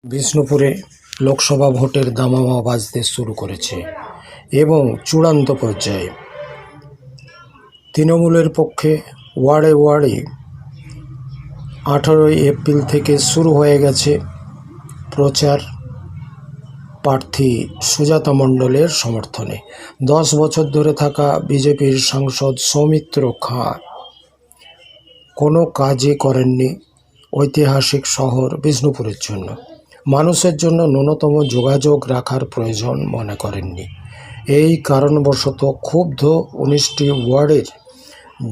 বিষ্ণুপুরে লোকসভা ভোটের দামামা বাজতে শুরু করেছে এবং চূড়ান্ত পর্যায়ে তৃণমূলের পক্ষে ওয়ার্ডে ওয়ার্ডে 18 এপ্রিল থেকে শুরু হয়ে গেছে প্রচার প্রার্থী সুজাতা মণ্ডলের সমর্থনে। 10 বছর ধরে থাকা বিজেপির সাংসদ সৌমিত্র খাঁ কোনো কাজই করেননি ঐতিহাসিক শহর বিষ্ণুপুরের জন্য। মানুষের জন্য ন্যূনতম যোগাযোগ রাখার প্রয়োজন মনে করেননি। এই কারণবশত ক্ষুব্ধ 19টি ওয়ার্ডের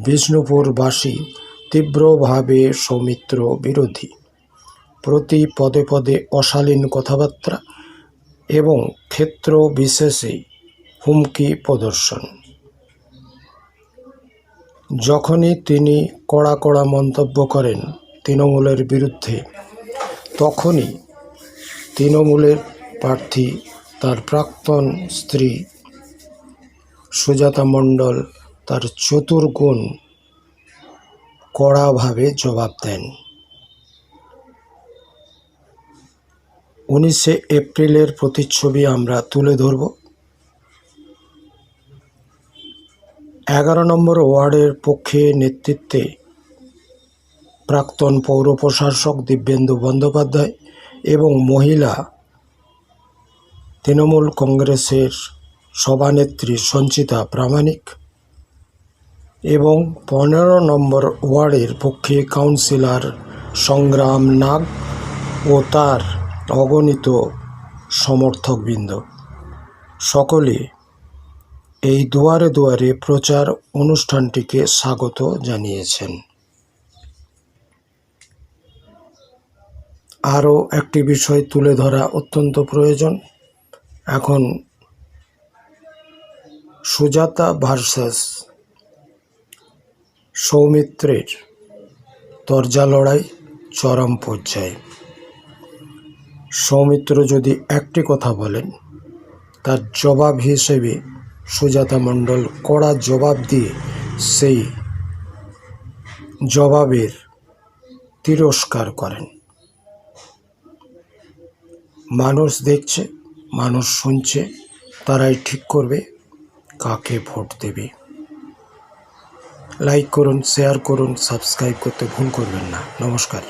বিষ্ণুপুরবাসী তীব্রভাবে সৌমিত্র বিরোধী, প্রতি পদে পদে অশালীন কথাবার্তা এবং ক্ষেত্র বিশেষে হুমকি প্রদর্শন। যখনই তিনি কড়া কড়া মন্তব্য করেন তৃণমূলের বিরুদ্ধে, তখনই তৃণমূলের প্রার্থী তার প্রাক্তন স্ত্রী সুজাতা মণ্ডল তার চতুর্গুণ কড়াভাবে জবাব দেন। 19 এপ্রিলের প্রতিচ্ছবি আমরা তুলে ধরব। 11 নম্বর ওয়ার্ডের পক্ষে নেতৃত্বে প্রাক্তন পৌর প্রশাসক দিব্যেন্দু বন্দ্যোপাধ্যায় এবং মহিলা তৃণমূল কংগ্রেসের সভানেত্রী সঞ্চিতা প্রামাণিক এবং 15 নম্বর ওয়ার্ডের পক্ষে কাউন্সিলর সংগ্রাম নাগ ও তার অগণিত সমর্থকবৃন্দ সকলে এই দুয়ারে দুয়ারে প্রচার অনুষ্ঠানটিকে স্বাগত জানিয়েছেন। আরও একটি বিষয় তুলে ধরা অত্যন্ত প্রয়োজন। এখন সুজাতা ভার্সাস সৌমিত্রের তরজা লড়াই চরম পর্যায়ে। সৌমিত্র যদি একটি কথা বলেন, তার জবাব হিসেবে সুজাতা মণ্ডল কড়া জবাব দিয়ে সেই জবাবের তিরস্কার করেন। মানুষ দেখছে, মানুষ শুনছে, তারাই ঠিক করবে কাকে ভোট দেবে। লাইক করুন, শেয়ার করুন, সাবস্ক্রাইব করতে ভুল করবেন না। নমস্কার।